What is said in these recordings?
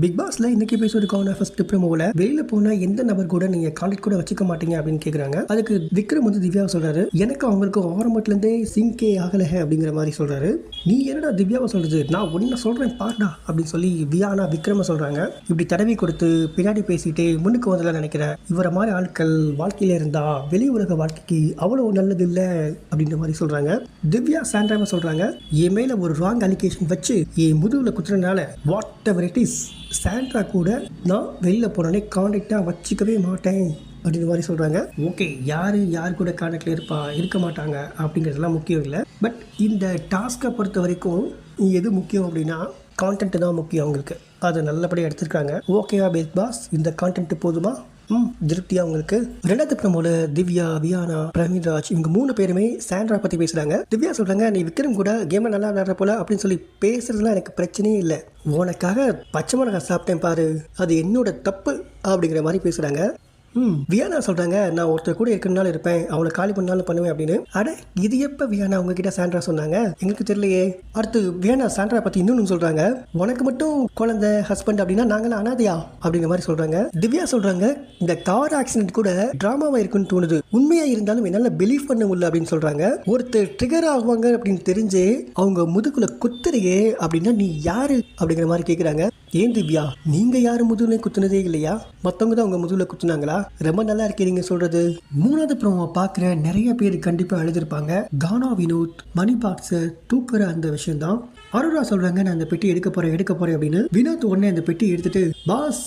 Big பாஸ்ல இன்னைக்கு எபிசோடுக்கான first ப்ரோமோல வெளியில போனா எந்த நபர் கூட நீங்க கான்டாக்ட் கூட வச்சுக்க மாட்டீங்க அப்படின்னு கேக்குறாங்க. அதுக்கு விக்ரம் வந்து திவ்யாவை சொல்றாரு, எனக்கு அவங்களுக்கு ஆரம்பத்துல இருந்தே சிங்கே ஆகல அப்படிங்கிற மாதிரி சொல்றாரு. நீ என்னடா திவ்யாவை சொல்றது, நான் ஒன்ன சொல்றேன் பாருடா அப்படின்னு சொல்லி வியானா விக்ரம சொல்றாங்க. இப்படி தடவி கொடுத்து பின்னாடி பேசிட்டு முன்னுக்கு வந்தல நினைக்கிறேன், இவர மாதிரி ஆட்கள் வாழ்க்கையில இருந்தா வெளி உலக வாழ்க்கைக்கு அவ்வளவு நல்லது இல்லை அப்படின்ற மாதிரி சொல்றாங்க. திவ்யா சாண்ட்ராம சொல்றாங்க, என் மேல ஒரு ராங் அலிகேஷன் வச்சு என் முதுகுல குத்துறதுனால whatever it is, Sandra கூட நான் வெளியில் போனோடனே கான்டாக்டாக வச்சுக்கவே மாட்டேன் அப்படின்ற மாதிரி சொல்கிறாங்க. ஓகே, யார் கூட கான்டாக்டில் இருக்க மாட்டாங்க அப்படிங்கிறதுலாம் முக்கியம் இல்லை. பட் இந்த டாஸ்க்கை பொறுத்த வரைக்கும் எது முக்கியம் அப்படின்னா கான்டென்ட் தான் முக்கியம். அவங்களுக்கு அதை நல்லபடியாக எடுத்திருக்காங்க. ஓகேவா பிக் பாஸ், இந்த கான்டென்ட் போதுமா? திருப்தியா உங்களுக்கு. ரெண்டாவது ப்ரோமோல திவ்யா, வியானா, பிரவீன்ராஜ் இவங்க 3 பேருமே சாண்ட்ரா பத்தி பேசுறாங்க. திவ்யா சொல்றாங்க, நீ விக்ரம் கூட கேம்ல நல்லா விளையாடுற போல அப்படின்னு சொல்லி பேசுறதுலாம் எனக்கு பிரச்சனையே இல்லை, உனக்காக பச்சை மிளகாய் சாப்பிட்டேன் பாரு, அது என்னோட தப்பு அப்படிங்கிற மாதிரி பேசுறாங்க. வியானா சொல்றாங்க, நான் ஒருத்தர் கூட இருக்கனால இருப்பேன், அவளை காலி பண்ணாலும் பண்ணுவேன் அப்படின்னு. அட, இது எப்ப வியானா உங்ககிட்ட சாண்ட்ரா சொன்னாங்க, எங்களுக்கு தெரியலையே. அடுத்து வியானா சாண்ட்ரா பத்தி இன்னொன்னு சொல்றாங்க, உனக்கு மட்டும் குழந்தை ஹஸ்பண்ட் அப்படின்னா நாங்களாம் அனாதையா அப்படிங்கிற மாதிரி சொல்றாங்க. திவ்யா சொல்றாங்க, இந்த கார் ஆக்சிடென்ட் கூட டிராமாவா இருக்குன்னு தோணுது, உண்மையா இருந்தாலும் என்னால பிலீவ் பண்ண முடியல அப்படின்னு சொல்றாங்க. ஒருத்தர் ட்ரிகர் ஆகுவாங்க அப்படின்னு தெரிஞ்சு அவங்க முதுகுல குத்துறையே அப்படின்னா நீ யாரு அப்படிங்கிற மாதிரி கேக்குறாங்க. ஏன் திவ்யா, நீங்க யாரு முதுகுல குத்துனதே இல்லையா, மத்தவங்க தான் உங்க முதுகுல குத்துனாங்களா? ரொம்ப நல்லா இருக்கீங்க சொல்றது. மூணாவது ப்ரோமோ பாக்குற நிறைய பேர் கண்டிப்பா எழுதிருப்பாங்க. கானா வினோத் மணி பாக்ஸ தூக்குற அந்த விஷயம் தான். அரோரா சொல்றாங்க, நான் அந்த பெட்டி எடுக்க போறேன் அப்படின்னு. வினோத் உடனே அந்த பெட்டி எடுத்துட்டு பாஸ்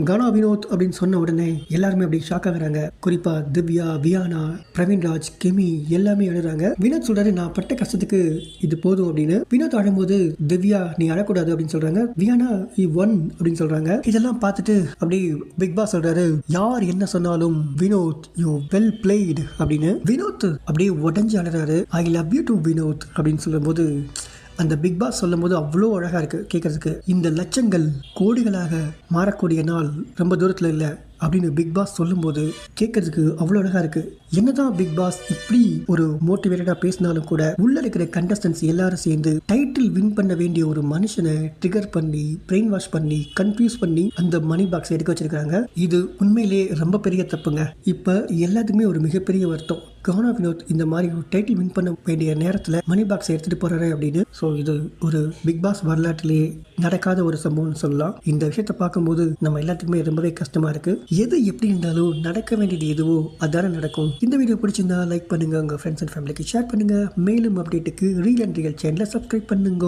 கானா வினோத் அப்படின்னு சொன்ன உடனே எல்லாருமே அப்படி ஷாக் ஆகுறாங்க. குறிப்பா திவ்யா, வியானா, பிரவீன்ராஜ், கெமி எல்லாமே அழுறாங்க. வினோத் சொல்றாரு, நான் பட்ட கஷ்டத்துக்கு இது போதும் அப்படின்னு. வினோத் அழும்போது திவ்யா நீ அழக்கூடாது அப்படின்னு சொல்றாங்க. வியானா ஒன் அப்படின்னு சொல்றாங்க. இதெல்லாம் பார்த்துட்டு அப்படி பிக் பாஸ் சொல்றாரு, யார் என்ன சொன்னாலும் வினோத் யூ வெல் பிளேட் அப்படின்னு. வினோத் அப்படியே உடஞ்சு அழுறாரு. I love you too Vinod அப்படின்னு சொல்லும் போது அந்த பிக் பாஸ் சொல்லும் போது அவ்வளோ அழகா இருக்கு கேட்கறதுக்கு. இந்த லட்சங்கள் கோடிகளாக மாறக்கூடிய நாள் ரொம்ப தூரத்தில் இல்லை அப்படின்னு பிக் பாஸ் சொல்லும்போது கேட்கறதுக்கு அவ்வளோ அழகா இருக்கு. என்னதான் பிக் பாஸ் இப்படி ஒரு மோட்டிவேட்டடா பேசினாலும் கூட உள்ள இருக்கிற கண்டஸ்டன்ஸ் எல்லாரும் சேர்ந்து டைட்டில் வின் பண்ண வேண்டிய ஒரு மனுஷனை ட்ரிகர் பண்ணி பிரெயின் வாஷ் பண்ணி கன்ஃபியூஸ் பண்ணி அந்த மணி பாக்ஸ் எடுக்க வச்சிருக்காங்க. இது உண்மையிலே ரொம்ப பெரிய தப்புங்க. இப்ப எல்லாத்துக்குமே ஒரு மிகப்பெரிய வருத்தம், கானா வினோத் இந்த மாதிரி ஒரு டைட்டில் வின் பண்ண வேண்டிய நேரத்தில் மணி பாக்ஸ் எடுத்துட்டு போறாரு அப்படின்னு. ஸோ இது ஒரு பிக் பாஸ் வரலாற்றிலேயே நடக்காத ஒரு சம்பவம்னு சொல்லலாம். இந்த விஷயத்தை பார்க்கும்போது நம்ம எல்லாத்துக்குமே ரொம்பவே கஷ்டமா இருக்கு. எது எப்படி இருந்தாலும் நடக்க வேண்டியது எதுவோ அதான நடக்கும். இந்த வீடியோ பிடிச்சிருந்தா லைக் பண்ணுங்க, உங்க ஃப்ரெண்ட்ஸ் அண்ட் ஃபேமிலிக்கு ஷேர் பண்ணுங்க. மேலும் அப்டேட்டுக்கு ரீல் அண்ட் ரியல் சேனலை சப்ஸ்கிரைப் பண்ணுங்க.